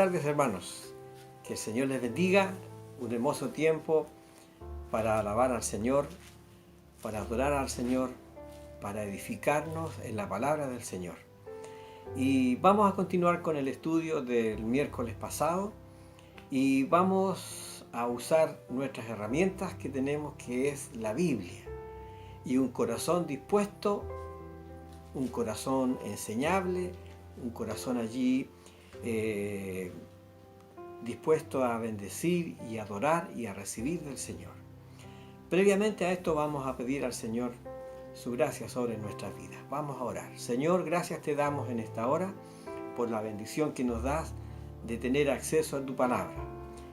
Buenas tardes, hermanos. Que el Señor les bendiga. Un hermoso tiempo para alabar al Señor, para adorar al Señor, para edificarnos en la palabra del Señor. Y vamos a continuar con el estudio del miércoles pasado y vamos a usar nuestras herramientas que tenemos, que es la Biblia. Y un corazón dispuesto, un corazón enseñable, un corazón allí dispuesto a bendecir y adorar y a recibir del Señor. Previamente a esto vamos a pedir al Señor su gracia sobre nuestras vidas. Vamos a orar. Señor, gracias te damos en esta hora por la bendición que nos das de tener acceso a tu palabra.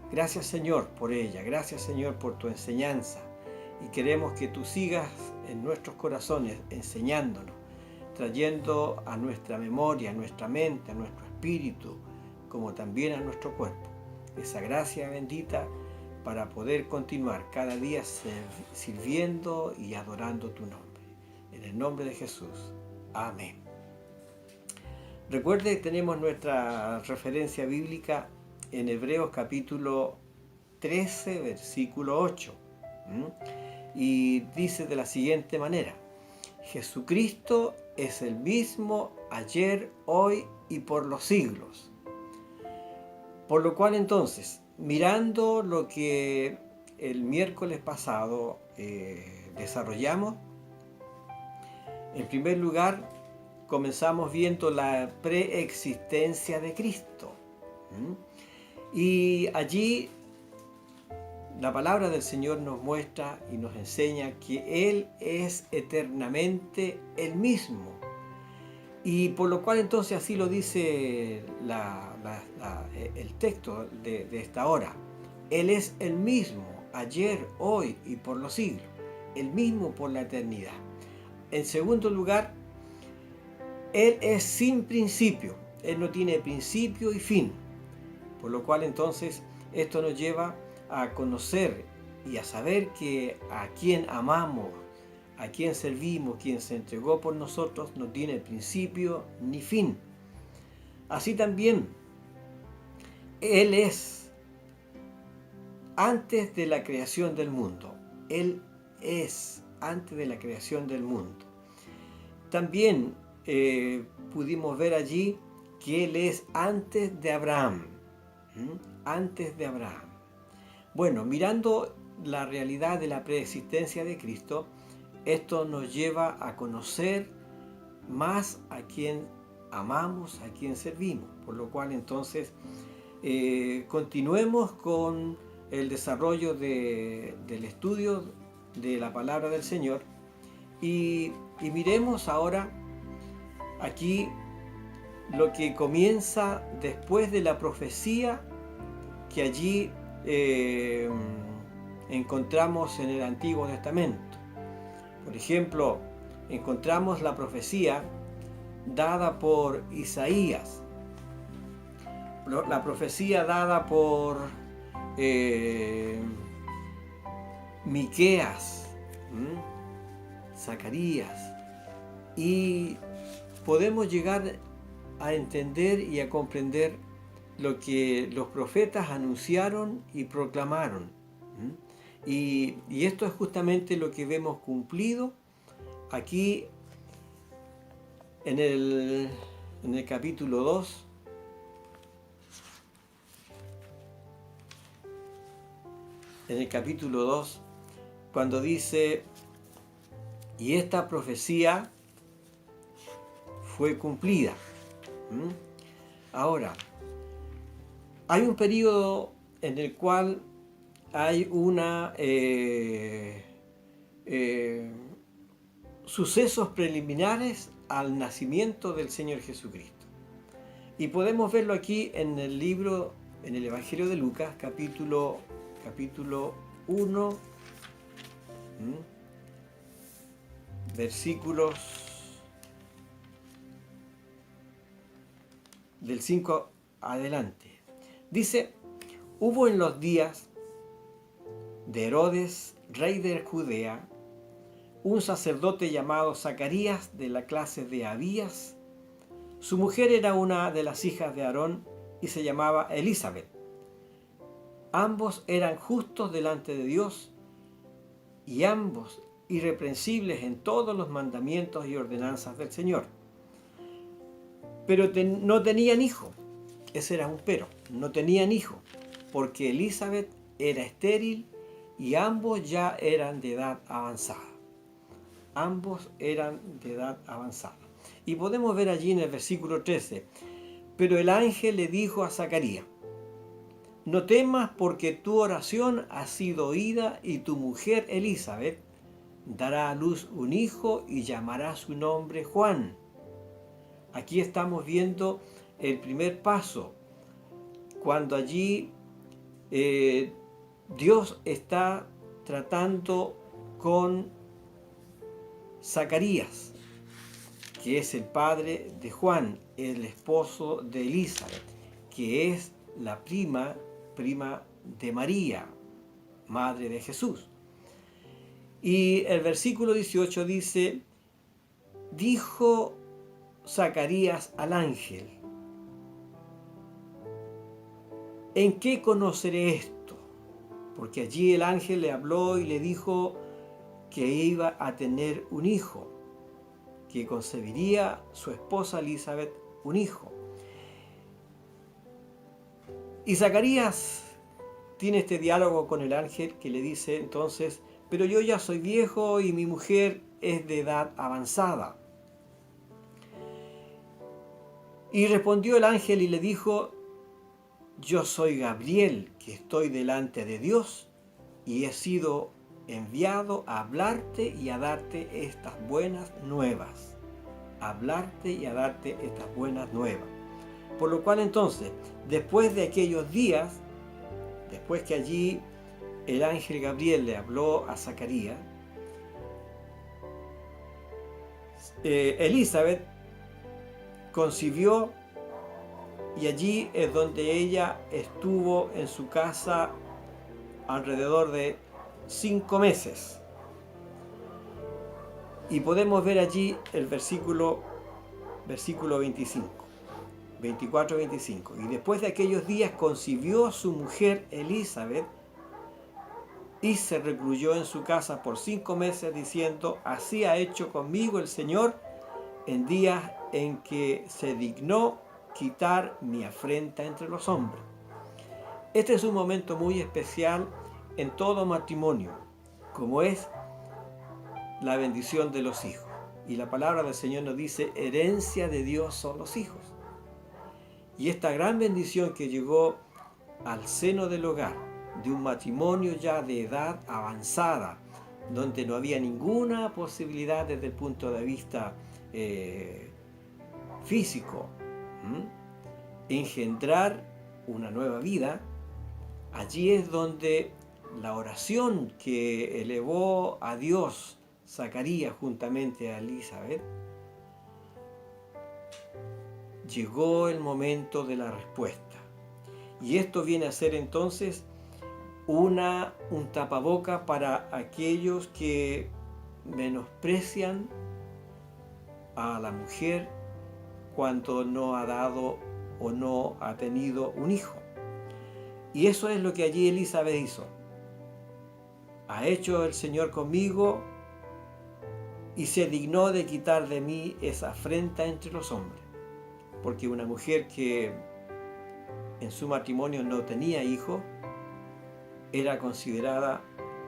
Gracias, Señor, por ella. Gracias, Señor, por tu enseñanza. Y queremos que tú sigas en nuestros corazones enseñándonos, trayendo a nuestra memoria, a nuestra mente, a nuestro espíritu, como también a nuestro cuerpo, esa gracia bendita para poder continuar cada día sirviendo y adorando tu nombre. En el nombre de Jesús. Amén. Recuerde que tenemos nuestra referencia bíblica en Hebreos capítulo 13, versículo 8. Y dice de la siguiente manera: Jesucristo es el mismo ayer, hoy y por los siglos. Por lo cual entonces, mirando lo que el miércoles pasado desarrollamos, en primer lugar comenzamos viendo la preexistencia de Cristo. Y allí la palabra del Señor nos muestra y nos enseña que Él es eternamente el mismo. Y por lo cual entonces así lo dice el texto de esta hora. Él es el mismo, ayer, hoy y por los siglos. El mismo por la eternidad. En segundo lugar, Él es sin principio. Él no tiene principio y fin. Por lo cual entonces esto nos lleva a conocer y a saber que a quien amamos, a quien servimos, quien se entregó por nosotros, no tiene principio ni fin. Así también, Él es antes de la creación del mundo. Él es antes de la creación del mundo. También pudimos ver allí que Él es antes de Abraham. Antes de Abraham. Bueno, mirando la realidad de la preexistencia de Cristo, esto nos lleva a conocer más a quien amamos, a quien servimos. Por lo cual entonces continuemos con el desarrollo del estudio de la palabra del Señor y miremos ahora aquí lo que comienza después de la profecía que allí encontramos en el Antiguo Testamento. Por ejemplo, encontramos la profecía dada por Isaías, la profecía dada por Miqueas, Zacarías, y podemos llegar a entender y a comprender lo que los profetas anunciaron y proclamaron. Y esto es justamente lo que vemos cumplido aquí en el capítulo 2. En el capítulo 2, cuando dice: y esta profecía fue cumplida. Ahora, hay un periodo en el cual hay sucesos preliminares al nacimiento del Señor Jesucristo. Y podemos verlo aquí en el libro, en el Evangelio de Lucas, capítulo 1, versículos del 5 adelante. Dice: hubo en los días de Herodes, rey de Judea, un sacerdote llamado Zacarías, de la clase de Abías. Su mujer era una de las hijas de Aarón, y se llamaba Elizabeth. Ambos eran justos delante de Dios y ambos irreprensibles en todos los mandamientos y ordenanzas del Señor. Pero no tenían hijo. Ese era un pero. No tenían hijo, porque Elizabeth era estéril y ambos ya eran de edad avanzada. Ambos eran de edad avanzada. Y podemos ver allí en el versículo 13, pero el ángel le dijo a Zacarías: no temas, porque tu oración ha sido oída y tu mujer Elizabeth dará a luz un hijo y llamará su nombre Juan. Aquí estamos viendo el primer paso, cuando allí Dios está tratando con Zacarías, que es el padre de Juan, el esposo de Elizabeth, que es la prima de María, madre de Jesús. Y el versículo 18 dice: dijo Zacarías al ángel: ¿en qué conoceré esto? Porque allí el ángel le habló y le dijo que iba a tener un hijo, que concebiría su esposa Elizabeth un hijo. Y Zacarías tiene este diálogo con el ángel que le dice entonces: pero yo ya soy viejo y mi mujer es de edad avanzada. Y respondió el ángel y le dijo: yo soy Gabriel, que estoy delante de Dios, y he sido enviado a hablarte y a darte estas buenas nuevas. Hablarte y a darte estas buenas nuevas. Por lo cual entonces, después de aquellos días, después que allí el ángel Gabriel le habló a Zacarías, Elizabeth concibió, y allí es donde ella estuvo en su casa alrededor de 5 meses. Y podemos ver allí el versículo 25, 24-25. Y después de aquellos días concibió su mujer Elizabeth y se recluyó en su casa por 5 meses, diciendo: así ha hecho conmigo el Señor en días en que se dignó quitar mi afrenta entre los hombres. Este es un momento muy especial en todo matrimonio, como es la bendición de los hijos. Y la palabra del Señor nos dice: herencia de Dios son los hijos. Y esta gran bendición que llegó al seno del hogar, de un matrimonio ya de edad avanzada, donde no había ninguna posibilidad desde el punto de vista físico, engendrar una nueva vida. Allí es donde la oración que elevó a Dios Zacarías juntamente a Elizabeth, llegó el momento de la respuesta. Y esto viene a ser entonces un tapaboca para aquellos que menosprecian a la mujer cuando no ha dado o no ha tenido un hijo. Y eso es lo que allí Elizabeth hizo. Ha hecho el Señor conmigo y se dignó de quitar de mí esa afrenta entre los hombres. Porque una mujer que en su matrimonio no tenía hijo era considerada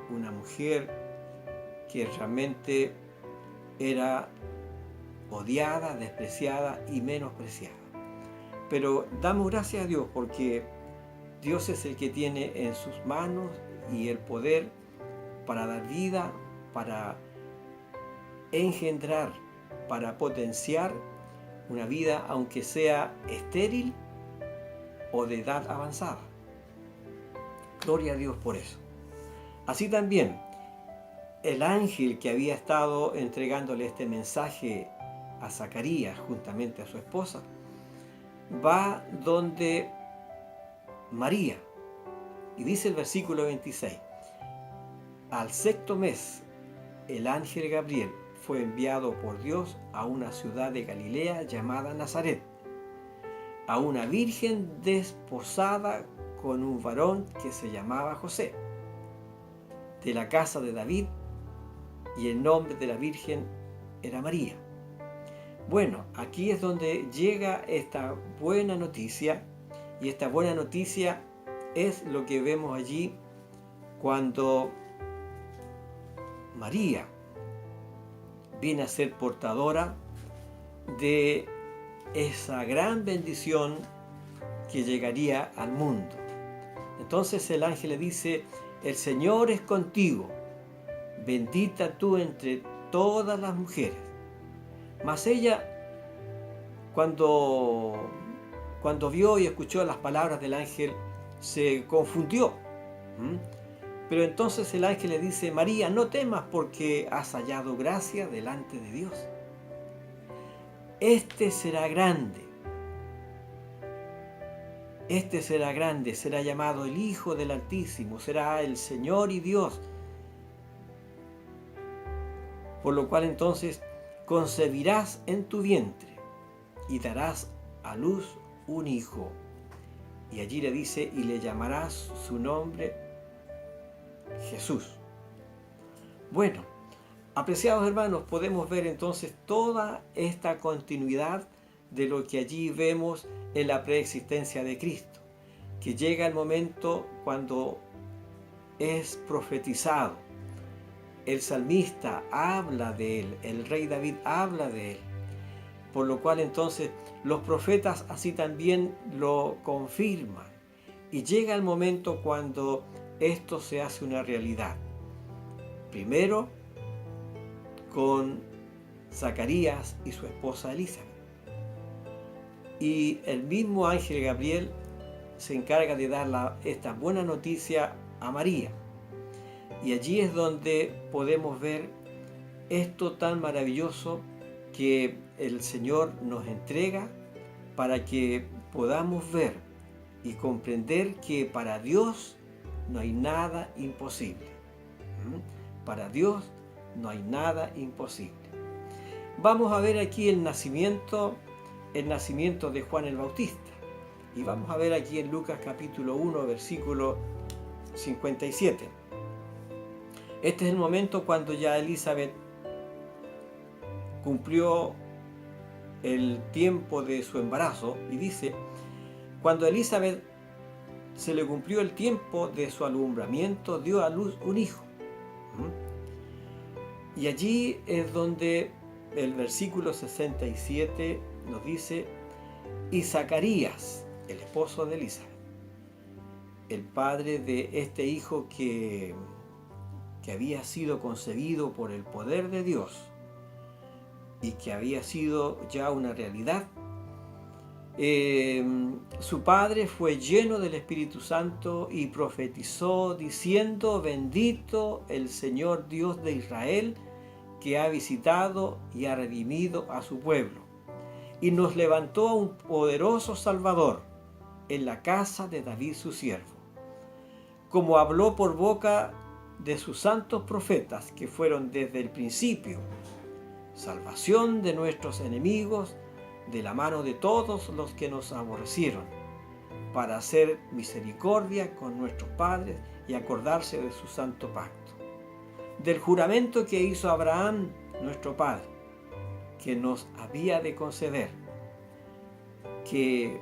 una mujer que realmente era odiada, despreciada y menospreciada. Pero damos gracias a Dios, porque Dios es el que tiene en sus manos y el poder para dar vida, para engendrar, para potenciar una vida, aunque sea estéril o de edad avanzada. Gloria a Dios por eso. Así también, el ángel que había estado entregándole este mensaje a Zacarías juntamente a su esposa, va donde María, y dice el versículo 26: al 6º mes, el ángel Gabriel fue enviado por Dios a una ciudad de Galilea llamada Nazaret, a una virgen desposada con un varón que se llamaba José, de la casa de David, y el nombre de la virgen era María. Bueno, aquí es donde llega esta buena noticia, y esta buena noticia es lo que vemos allí cuando María viene a ser portadora de esa gran bendición que llegaría al mundo. Entonces el ángel le dice: el Señor es contigo, bendita tú entre todas las mujeres. Mas ella, cuando vio y escuchó las palabras del ángel, se confundió. Pero entonces el ángel le dice: María, no temas, porque has hallado gracia delante de Dios. Este será grande, será llamado el Hijo del Altísimo, será el Señor y Dios. Por lo cual entonces concebirás en tu vientre y darás a luz un hijo. Y allí le dice: y le llamarás su nombre Jesús. Bueno, apreciados hermanos, podemos ver entonces toda esta continuidad de lo que allí vemos en la preexistencia de Cristo, que llega el momento cuando es profetizado. El salmista habla de él, el rey David habla de él, por lo cual entonces los profetas así también lo confirman. Y llega el momento cuando esto se hace una realidad. Primero con Zacarías y su esposa Elizabeth. Y el mismo ángel Gabriel se encarga de dar esta buena noticia a María. Y allí es donde podemos ver esto tan maravilloso que el Señor nos entrega para que podamos ver y comprender que para Dios no hay nada imposible. Para Dios no hay nada imposible. Vamos a ver aquí el nacimiento de Juan el Bautista. Y vamos a ver aquí en Lucas capítulo 1, versículo 57. Este es el momento cuando ya Elizabeth cumplió el tiempo de su embarazo, y dice: cuando a Elizabeth se le cumplió el tiempo de su alumbramiento, dio a luz un hijo. Y allí es donde el versículo 67 nos dice: y Zacarías, el esposo de Elizabeth, el padre de este hijo que había sido concebido por el poder de Dios y que había sido ya una realidad, su padre fue lleno del Espíritu Santo y profetizó diciendo: bendito el Señor Dios de Israel, que ha visitado y ha redimido a su pueblo, y nos levantó a un poderoso Salvador en la casa de David su siervo, como habló por boca de sus santos profetas que fueron desde el principio, salvación de nuestros enemigos, de la mano de todos los que nos aborrecieron, para hacer misericordia con nuestros padres y acordarse de su santo pacto, del juramento que hizo Abraham, nuestro padre, que nos había de conceder, que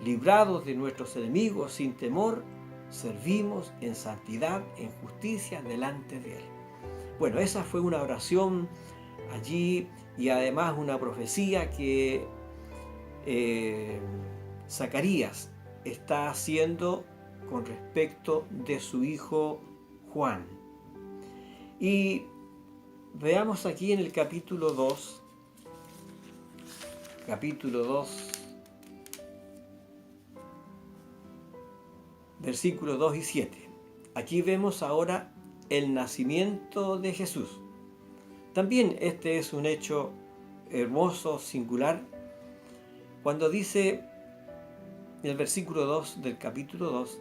librados de nuestros enemigos sin temor, servimos en santidad, en justicia delante de Él. Bueno, esa fue una oración allí, y además una profecía que Zacarías está haciendo con respecto de su hijo Juan. Y veamos aquí en el capítulo 2, versículos 2 y 7. Aquí vemos ahora el nacimiento de Jesús. También este es un hecho hermoso, singular, cuando dice en el versículo 2 del capítulo 2: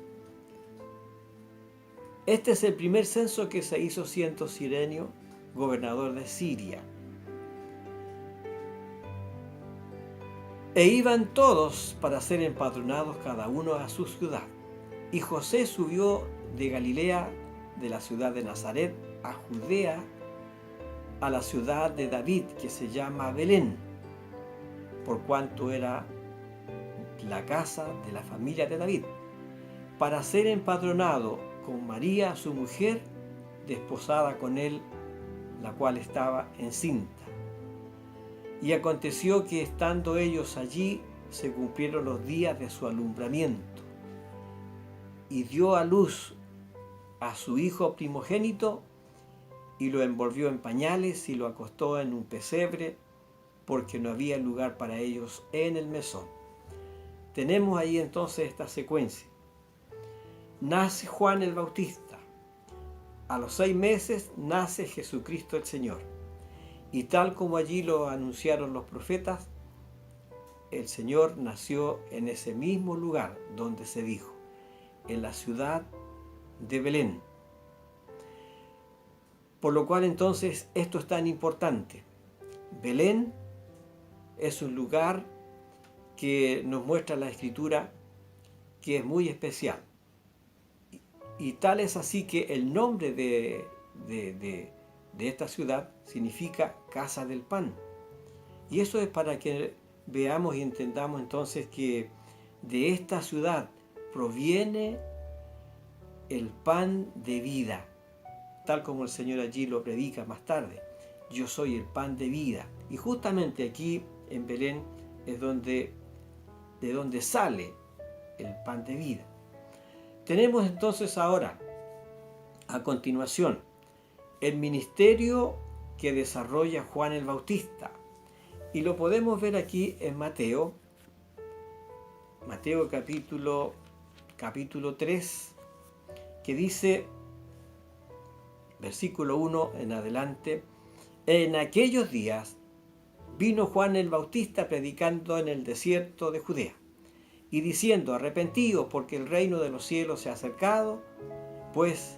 este es el primer censo que se hizo siendo Cirenio gobernador de Siria. E iban todos para ser empadronados cada uno a su ciudad. Y José subió de Galilea, de la ciudad de Nazaret, a Judea, a la ciudad de David, que se llama Belén, por cuanto era la casa de la familia de David, para ser empadronado con María, su mujer, desposada con él, la cual estaba encinta. Y aconteció que estando ellos allí, se cumplieron los días de su alumbramiento, y dio a luz a su hijo primogénito, y lo envolvió en pañales y lo acostó en un pesebre, porque no había lugar para ellos en el mesón. Tenemos ahí entonces esta secuencia. Nace Juan el Bautista. A los 6 meses nace Jesucristo el Señor. Y tal como allí lo anunciaron los profetas, el Señor nació en ese mismo lugar donde se dijo, en la ciudad de Belén. Por lo cual entonces esto es tan importante. Belén es un lugar que nos muestra la Escritura que es muy especial. Y tal es así que el nombre de esta ciudad significa casa del pan. Y eso es para que veamos y entendamos entonces que de esta ciudad proviene el pan de vida, tal como el Señor allí lo predica más tarde. Yo soy el pan de vida. Y justamente aquí en Belén es de donde sale el pan de vida. Tenemos entonces ahora, a continuación, el ministerio que desarrolla Juan el Bautista. Y lo podemos ver aquí en Mateo capítulo 3, que dice, versículo 1 en adelante, en aquellos días vino Juan el Bautista predicando en el desierto de Judea y diciendo, arrepentíos porque el reino de los cielos se ha acercado, pues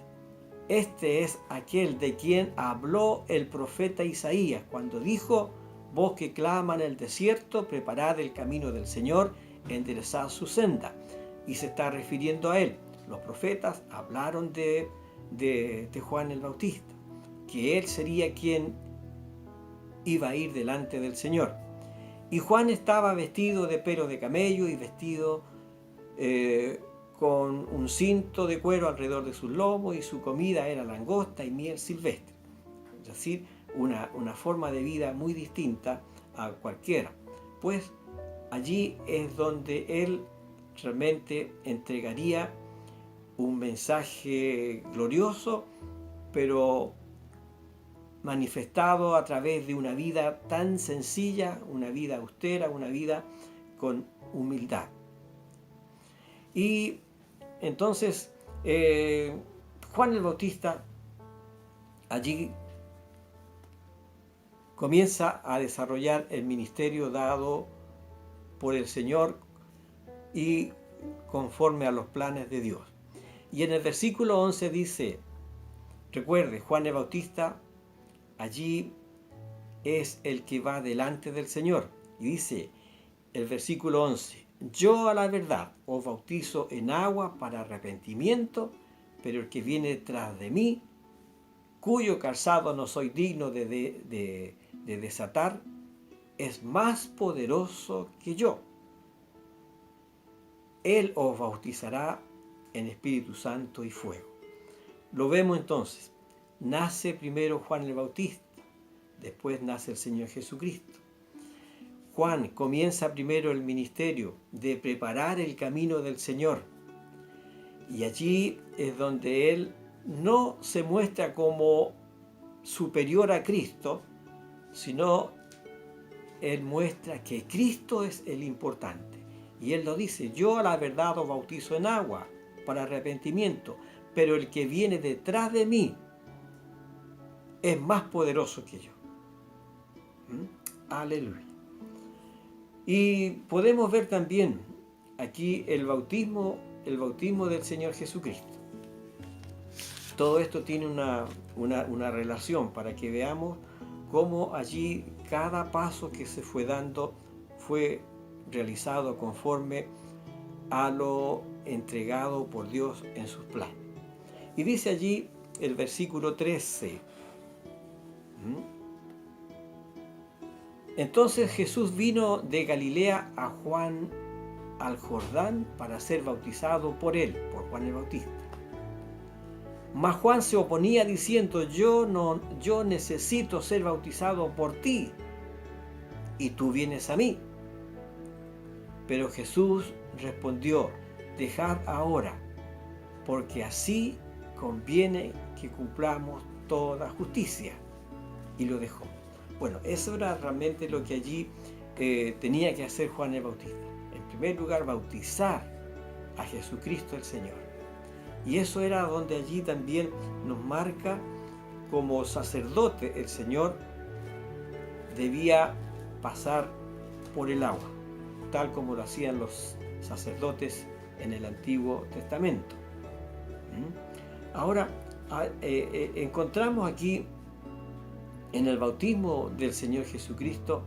este es aquel de quien habló el profeta Isaías cuando dijo, vos que clama en el desierto, preparad el camino del Señor, enderezad su senda. Y se está refiriendo a él. Los profetas hablaron de Juan el Bautista, que él sería quien iba a ir delante del Señor. Y Juan estaba vestido de pelo de camello y vestido con un cinto de cuero alrededor de sus lomos, y su comida era langosta y miel silvestre. Es decir, una forma de vida muy distinta a cualquiera. Pues allí es donde él realmente entregaría un mensaje glorioso, pero manifestado a través de una vida tan sencilla, una vida austera, una vida con humildad. Y entonces Juan el Bautista allí comienza a desarrollar el ministerio dado por el Señor y conforme a los planes de Dios. Y en el versículo 11 dice, recuerde, Juan el Bautista allí es el que va delante del Señor. Y dice el versículo 11, yo a la verdad os bautizo en agua para arrepentimiento, pero el que viene detrás de mí, cuyo calzado no soy digno de desatar, es más poderoso que yo. Él os bautizará en Espíritu Santo y fuego. Lo vemos entonces. Nace primero Juan el Bautista, después nace el Señor Jesucristo. Juan comienza primero el ministerio de preparar el camino del Señor. Y allí es donde él no se muestra como superior a Cristo, sino él muestra que Cristo es el importante. Y él lo dice, yo a la verdad os bautizo en agua para arrepentimiento, pero el que viene detrás de mí es más poderoso que yo. Aleluya. Y podemos ver también aquí el bautismo del Señor Jesucristo. Todo esto tiene una relación para que veamos cómo allí cada paso que se fue dando fue realizado conforme a lo entregado por Dios en sus planes. Y dice allí el versículo 13. Entonces Jesús vino de Galilea a Juan al Jordán para ser bautizado por él, por Juan el Bautista. Mas Juan se oponía diciendo: yo necesito ser bautizado por ti, y tú vienes a mí. Pero Jesús respondió: dejad ahora, porque así conviene que cumplamos toda justicia. Y lo dejó. Bueno, eso era realmente lo que allí tenía que hacer Juan el Bautista. En primer lugar, bautizar a Jesucristo el Señor. Y eso era donde allí también nos marca como sacerdote el Señor debía pasar por el agua, tal como lo hacían los sacerdotes en el Antiguo Testamento. Ahora, encontramos aquí en el bautismo del Señor Jesucristo,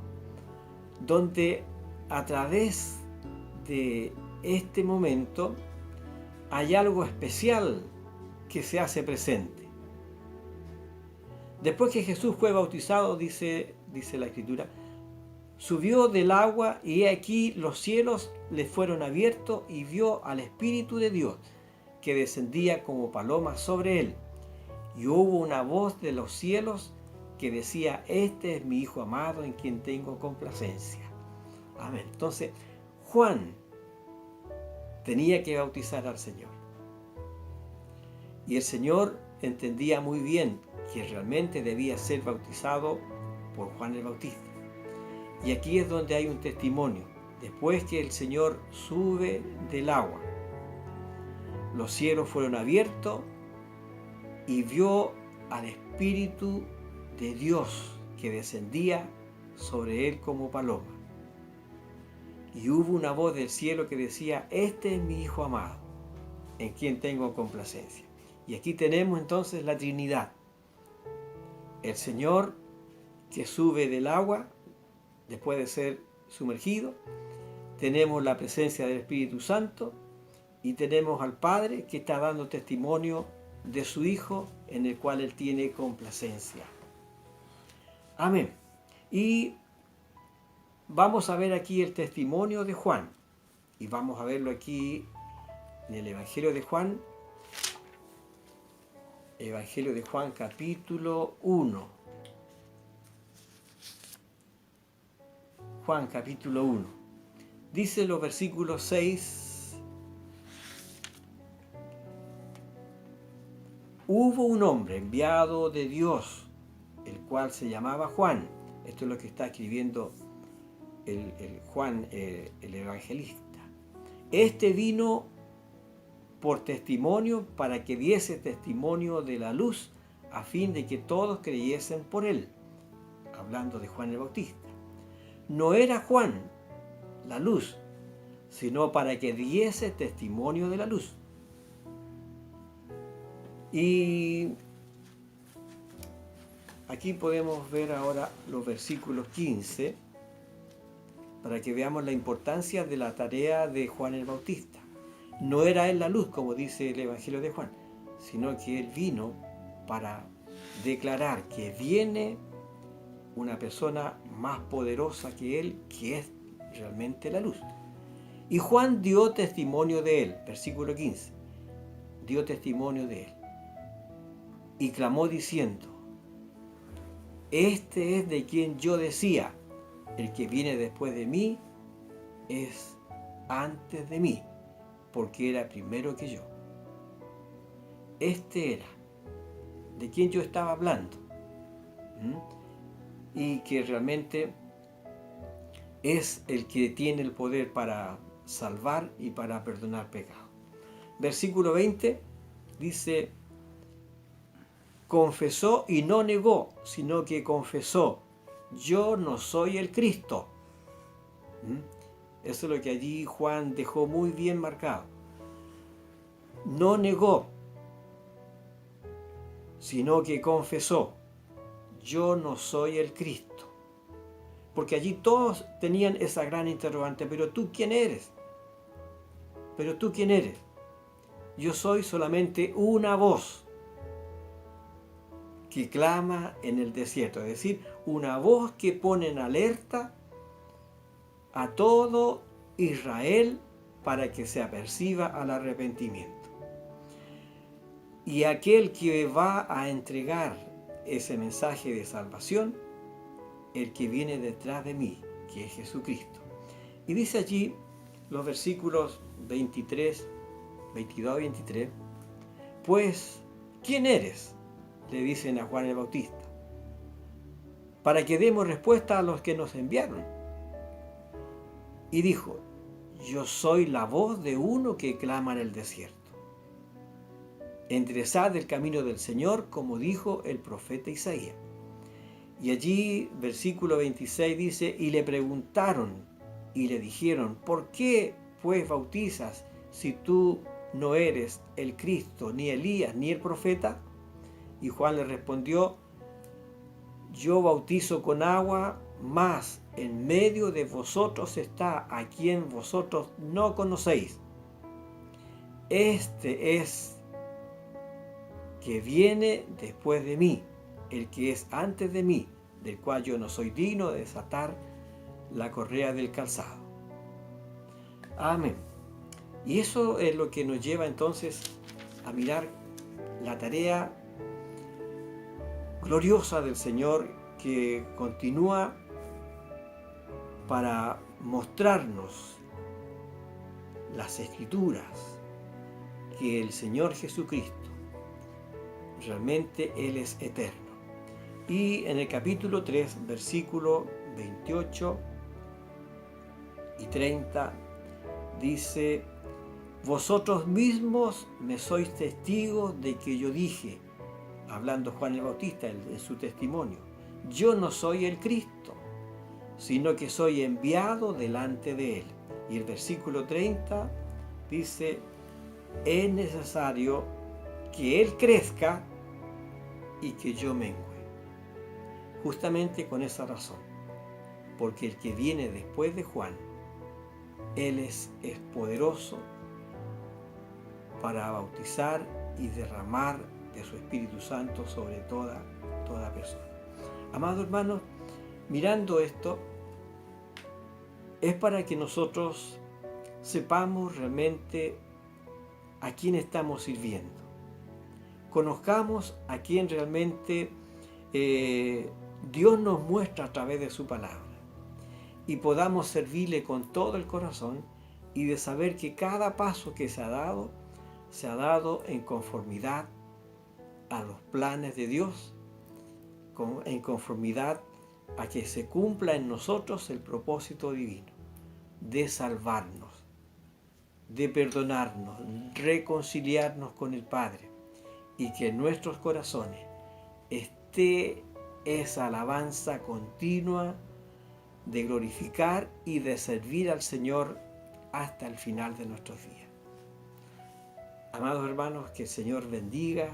donde a través de este momento hay algo especial que se hace presente. Después que Jesús fue bautizado, dice la Escritura, subió del agua y he aquí los cielos le fueron abiertos y vio al Espíritu de Dios que descendía como paloma sobre él. Y hubo una voz de los cielos que decía: este es mi Hijo amado en quien tengo complacencia. Amén. Entonces, Juan tenía que bautizar al Señor. Y el Señor entendía muy bien que realmente debía ser bautizado por Juan el Bautista. Y aquí es donde hay un testimonio. Después que el Señor sube del agua, los cielos fueron abiertos y vio al Espíritu de Dios que descendía sobre él como paloma. Y hubo una voz del cielo que decía: este es mi Hijo amado, en quien tengo complacencia. Y aquí tenemos entonces la Trinidad. El Señor que sube del agua después de ser sumergido. Tenemos la presencia del Espíritu Santo y tenemos al Padre que está dando testimonio de su Hijo en el cual Él tiene complacencia. Amén. Y vamos a ver aquí el testimonio de Juan. Y vamos a verlo aquí en el Evangelio de Juan. Evangelio de Juan capítulo 1. Juan capítulo 1. Dice los versículos 6. Hubo un hombre enviado de Dios, el cual se llamaba Juan. Esto es lo que está escribiendo el Juan, el evangelista. Este vino por testimonio para que diese testimonio de la luz, a fin de que todos creyesen por él. Hablando de Juan el Bautista. No era Juan la luz, sino para que diese testimonio de la luz. Y aquí podemos ver ahora los versículos 15 para que veamos la importancia de la tarea de Juan el Bautista. No era él la luz, como dice el Evangelio de Juan, sino que él vino para declarar que viene una persona más poderosa que él, que es realmente la luz. Y Juan dio testimonio de él, versículo 15, dio testimonio de él. Y clamó diciendo: este es de quien yo decía, el que viene después de mí es antes de mí, porque era primero que yo. Este era de quien yo estaba hablando. Y que realmente es el que tiene el poder para salvar y para perdonar pecados. Versículo 20 dice: confesó y no negó, sino que confesó: yo no soy el Cristo. Eso es lo que allí Juan dejó muy bien marcado. No negó, sino que confesó: yo no soy el Cristo. porque allí todos tenían esa gran interrogante, pero tú quién eres, pero tú quién eres. Yo soy solamente una voz que clama en el desierto, es decir, una voz que pone en alerta a todo Israel para que se aperciba al arrepentimiento. Y aquel que va a entregar ese mensaje de salvación, el que viene detrás de mí, que es Jesucristo. Y dice allí los versículos 22 y 23, pues, ¿quién eres?, le dicen a Juan el Bautista, para que demos respuesta a los que nos enviaron. Y dijo, yo soy la voz de uno que clama en el desierto. Enderezad el camino del Señor, como dijo el profeta Isaías. Y allí, versículo 26 dice, y le preguntaron y le dijeron, ¿por qué pues bautizas si tú no eres el Cristo, ni Elías, ni el profeta? Y Juan le respondió, yo bautizo con agua, mas en medio de vosotros está a quien vosotros no conocéis. Este es que viene después de mí, el que es antes de mí, del cual yo no soy digno de desatar la correa del calzado. Amén. Y eso es lo que nos lleva entonces a mirar la tarea gloriosa del Señor que continúa para mostrarnos las Escrituras, que el Señor Jesucristo realmente Él es eterno. Y en el capítulo 3, versículo 28 y 30, dice, vosotros mismos me sois testigos de que yo dije, hablando Juan el Bautista en su testimonio, yo no soy el Cristo, sino que soy enviado delante de Él. Y el versículo 30 dice, es necesario que Él crezca y que yo mengue. Justamente con esa razón, porque el que viene después de Juan, Él es poderoso para bautizar y derramar de su Espíritu Santo sobre toda persona. Amados hermanos, mirando esto, es para que nosotros sepamos realmente a quién estamos sirviendo. Conozcamos a quién realmente Dios nos muestra a través de su palabra. Y podamos servirle con todo el corazón y de saber que cada paso que se ha dado en conformidad a los planes de Dios, en conformidad a que se cumpla en nosotros el propósito divino de salvarnos, de perdonarnos, reconciliarnos con el Padre, y que en nuestros corazones esté esa alabanza continua de glorificar y de servir al Señor hasta el final de nuestros días. Amados hermanos, que el Señor bendiga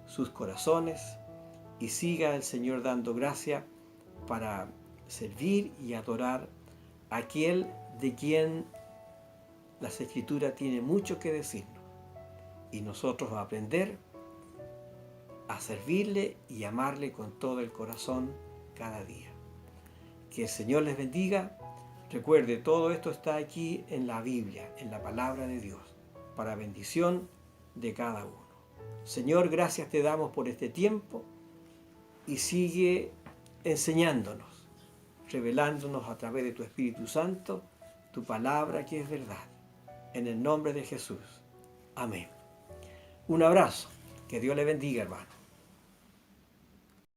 sus corazones y siga el Señor dando gracia para servir y adorar a aquel de quien las Escrituras tienen mucho que decirnos, y nosotros aprender a servirle y amarle con todo el corazón cada día. Que el Señor les bendiga. Recuerde, todo esto está aquí en la Biblia, en la palabra de Dios, para bendición de cada uno. Señor, gracias te damos por este tiempo y sigue enseñándonos, revelándonos a través de tu Espíritu Santo, tu palabra que es verdad. En el nombre de Jesús. Amén. Un abrazo. Que Dios le bendiga, hermano.